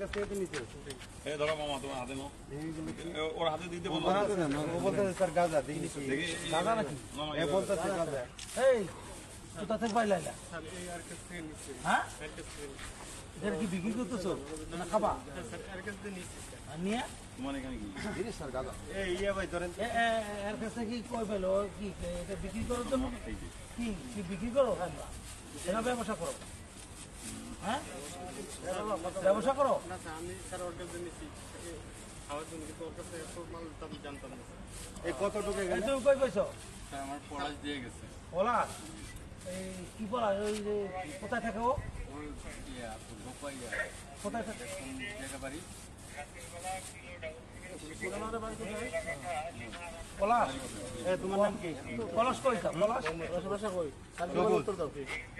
কাছ থেকে নিতে এই ধরো মামা তোমার হাতে নাও ওর হাতে দিতে বলো ও বলতেছে স্যার গাঁজা দেখি গাঁজা নাকি এ বলতেছে গাঁজা এই কোথা থেকে পাইলা স্যার এই আর কাছ থেকে নিতে হ্যাঁ এর কাছ থেকে এটা কি বিক্রি করতেছো না খাবা স্যার এর কাছ থেকে নিতে আর নিয়ে তোমার এখানে কি দিদি স্যার গাঁজা এই ইয়া ভাই ধরেন এর কাছ থেকে কি কই পেলো কি এটা বিক্রি করো তো কি কি বিক্রি করো এটা ব্যবসা করো হ্যাঁ ব্যবসা করো না স্যার আমি স্যার ওর কাছে নিছি খাওয়ার জন্য কিন্তু ওর কাছে এত মাল আমি জানতাম না এই কত টাকা গেল তুমি কই পাইছো স্যার আমার পলাশ দিয়ে গেছে পলাশ এই কি পলাশ ওই যে কোথায় থাকে ও ইয়া গোপাইয়া কোথায় থাকে কোন জায়গা বাড়ি পলাশ তোমার নাম কি পলাশ কই পলাশ কই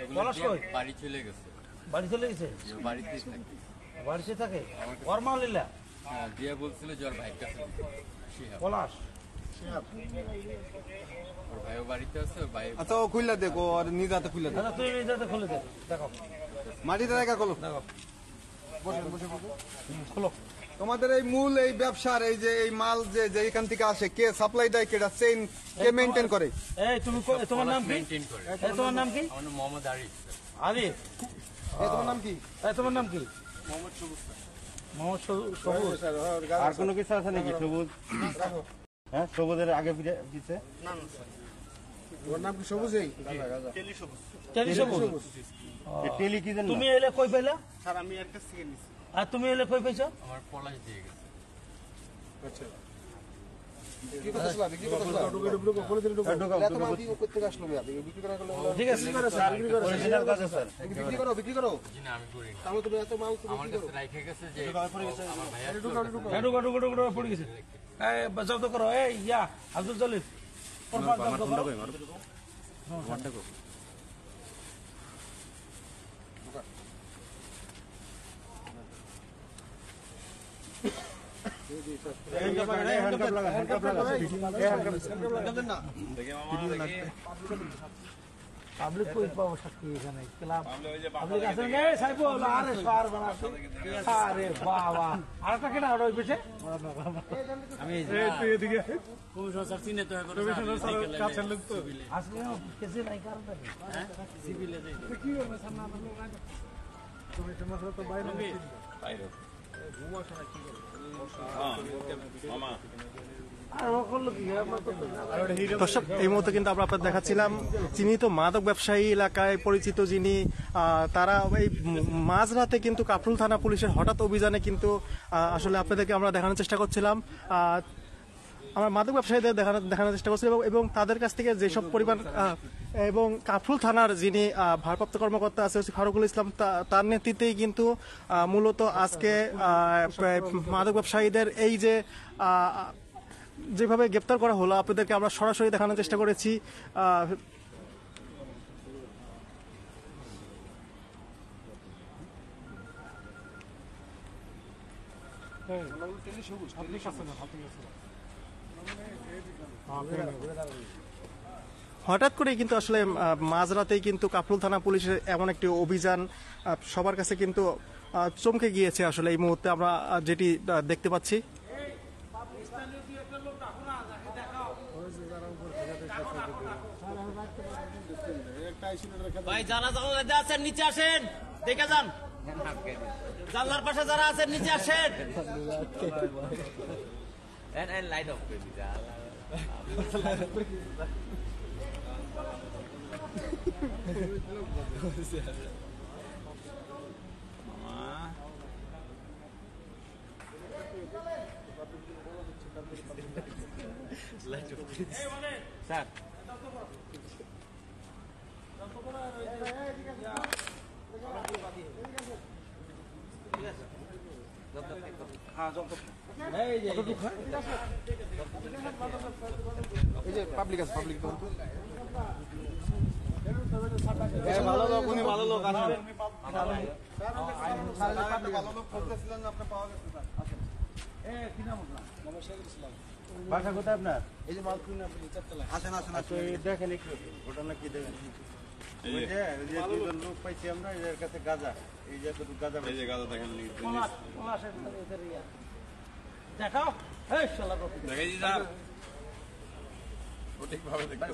পলাশ কই বাড়ি চলে গেছে বাড়ি চলে গেছে বাড়িতেই থাকে বাড়িতে থাকে ওর মা লিলা দিয়া বলছিল যে ওর ভাইয়ের কাছে পলাশ ওর ভাইও বাড়িতে আছে ওর ভাই আচ্ছা ও খুললা দেখো আর নিজে হাতে খুললা দেখো তুমি নিজেতে খুলে দেখো দেখো মাটিতে রাখা খোলো দেখো বসে বসে খোলো তোমাদের এই মূল এই ব্যবসার এই যে এই মাল যে এখান থেকে আসে কে সাপ্লাই দেয় কেটা চেইন কে মেইনটেইন করে এই তুমি তোমার নাম কি মেইনটেইন করে তোমার নাম কি আমার নাম মোহাম্মদ আরিফ আরিফ তোমার নাম কি তোমার নাম কি মোহাম্মদ সবুজ মোহাম্মদ সবুজ আর কোনো কিছু আছে নাকি সবুজ হ্যাঁ সবুজের আগে পিছে না না স্যার ওর নাম কি সবুজ এই তেলি সবুজ টেলি সবুজ টেলি কি জানো তুমি এলে কই পাইলা স্যার আমি এর কাছ থেকে নিছি আর তুমি এলে কই পাইছো আমার পলাশ দিয়ে গেছে আচ্ছা কি করতেছলা বিক্রি করতেছলা এত মাল কি করতে আসলো বিক্রি করা হলো ঠিক আছে স্যার বিক্রি করো অরিজিনাল কাজ স্যার বিক্রি করো জি না আমি করি না তাহলে তুমি এত মাল আমার কাছে রাইখে গেছে যে আমার ভাইয়া ঢুকো পড়ে গেছে এই জব্দ করো এই ইয়া আব্দুল জলিল ওর মাল জব্দ করো পাবলিক কই পাবো সাক্ষী এখানে ক্লাব পাবলিক আছে না সাইবুল আরে সার বানাতে আরে বাবা আরেকটা কেনা ওই পিছে আমি এই এদিকে কমিশনার স্যার চিনে তো করে কাছের লোক তো আসলে কেসে নাই কারণটা কি সিভিলে যাই কি হবে স্যার না লোক আছে কমিশনার তো বাইরে বাইরে ঘুমাশনা কি করে মামা দর্শক এই মুহূর্তে কিন্তু আমরা আপনাদের দেখাচ্ছিলাম চিহ্নিত মাদক ব্যবসায়ী এলাকায় পরিচিত যিনি তারা এই মাঝরাতে কিন্তু কাফরুল থানা পুলিশের হঠাৎ অভিযানে কিন্তু আসলে আপনাদেরকে আমরা দেখানোর চেষ্টা করছিলাম আমরা মাদক ব্যবসায়ীদের দেখানোর চেষ্টা করছিলাম এবং তাদের কাছ থেকে যেসব পরিমাণ এবং কাফরুল থানার যিনি ভারপ্রাপ্ত কর্মকর্তা আছে ফারুকুল ইসলাম তার নেতৃত্বেই কিন্তু মূলত আজকে মাদক ব্যবসায়ীদের এই যে যেভাবে গ্রেপ্তার করা হলো আপনাদেরকে আমরা সরাসরি দেখানোর চেষ্টা করেছি হঠাৎ করে কিন্তু আসলে মাঝরাতেই কিন্তু কাফরুল থানা পুলিশের এমন একটি অভিযান সবার কাছে কিন্তু চমকে গিয়েছে আসলে এই মুহূর্তে আমরা যেটি দেখতে পাচ্ছি ভাই যারা জানলাতে আছেন নিচে আসেন দেখে যান জানলার পাশে যারা আছেন নিচে আসেন লাইট অফ করে দিতে স্যার এই যে পাবলিক আছে পাবলিক তো ভালো লোক উনি ভালো লোক আসেন ভালো লোক বলতেছিলেন আপনি পাওয়া গেছে স্যার বাসা কোথায় আপনার এই যে মাল কিনে আপনি চারতলা আসেন আসেন দেখেন একটু ঘটনা কি দেখেন এই ওই যে যে দুজন লোক পাইছি আমরা এর কাছে গাঁজা, এই যে গাঁজা এই যে গাঁজা দেখেন দেখাও এই শালা রফিক। দেখাই জি স্যার সঠিকভাবে দেখতে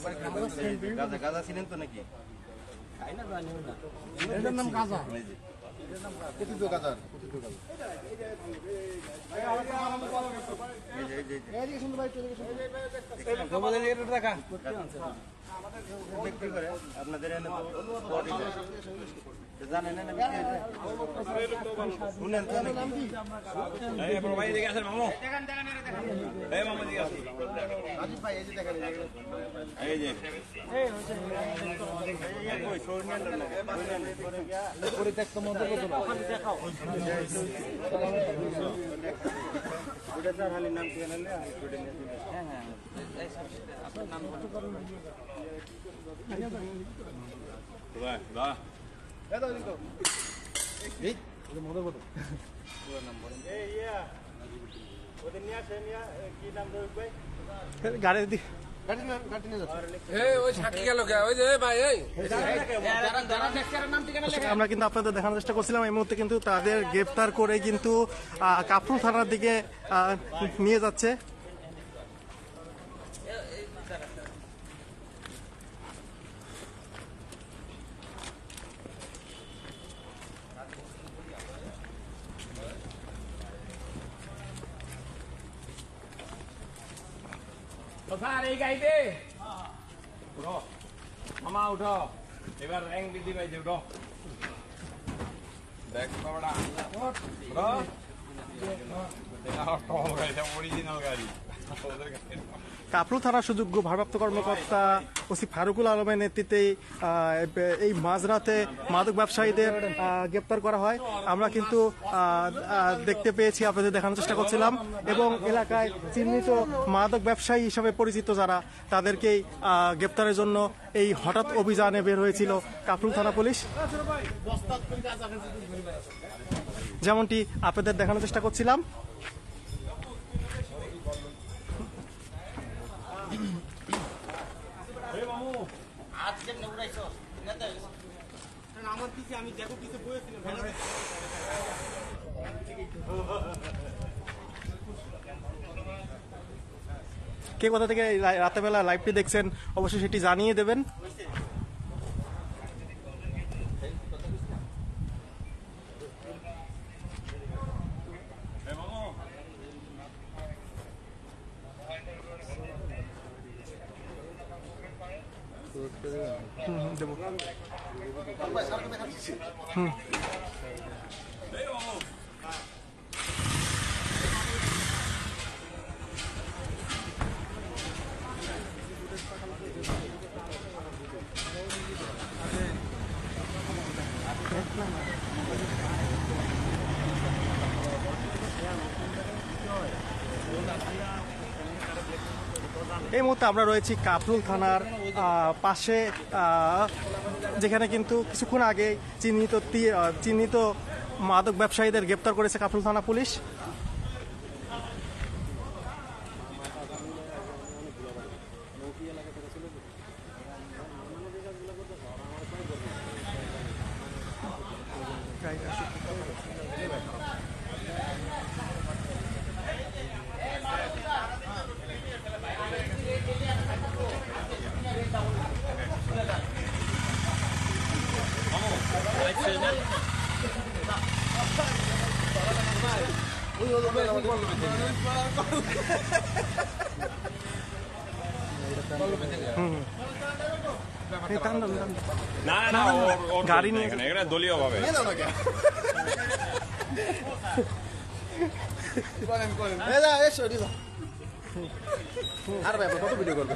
গাঁজা গাঁজা ছিলেন তো নাকি? এটার নাম গাঁজা। এই যে কথিত গাঁজা, কথিত গাঁজা। এই যে এই যে শুনতে ভাই, চলে গেছে। বিক্রি করে আপনাদের এনে তো জানেন না শুনেন তো নাকি? এই বড় ভাই এদিকে আসেন মামু এই মামু এদিকে আসেন আজিব ভাই, এই যে দেখেন, এই যে ওই শুনেন না পরিত্যক্ত মন্ত্র কত না। ওটা স্যার হালির নাম কি জানেন? কোথায় দা এই দাও, এই দাও। গাড়ির দিকে গাড়ি নিয়ে যাচ্ছে। আমরা কিন্তু আপনাদের দেখানোর চেষ্টা করছিলাম, এই মুহূর্তে কিন্তু তাদের গ্রেফতার করে কিন্তু কাফরুল থানার দিকে নিয়ে যাচ্ছে। স্যার এই গাইতে উঠো মামা উঠো এবার র্যাঙ্ক বৃদ্ধি পাইছে উঠো দেখ বাবাটা উঠো অরিজিনাল গাড়ি কাফরুল থানার সুযোগ্য ভারপ্রাপ্ত কর্মকর্তা ওসি ফারুকুল আলমের নেতৃত্বে এই মাঝরাতে মাদক ব্যবসায়ীদের গ্রেপ্তার করা হয়। আমরা কিন্তু দেখতে পেয়েছি, আপনাদের দেখানোর চেষ্টা করছিলাম, এবং এলাকায় চিহ্নিত মাদক ব্যবসায়ী হিসাবে পরিচিত যারা, তাদেরকেই গ্রেপ্তারের জন্য এই হঠাৎ অভিযানে বের হয়েছিল কাফরুল থানা পুলিশ। যেমনটি আপনাদের দেখানোর চেষ্টা করছিলাম। কে কোথা থেকে রাতের বেলা লাইভটি দেখছেন অবশ্যই সেটি জানিয়ে দেবেন। দেবো। এই মুহূর্তে আমরা রয়েছি কাফরুল থানার পাশে, যেখানে কিন্তু কিছুক্ষণ আগে চিহ্নিত মাদক ব্যবসায়ীদের গ্রেপ্তার করেছে কাফরুল থানা পুলিশ। না না গাড়ি নিয়ে এখানে দলীয় ভাবে আর ভাই কত ভিডিও করবে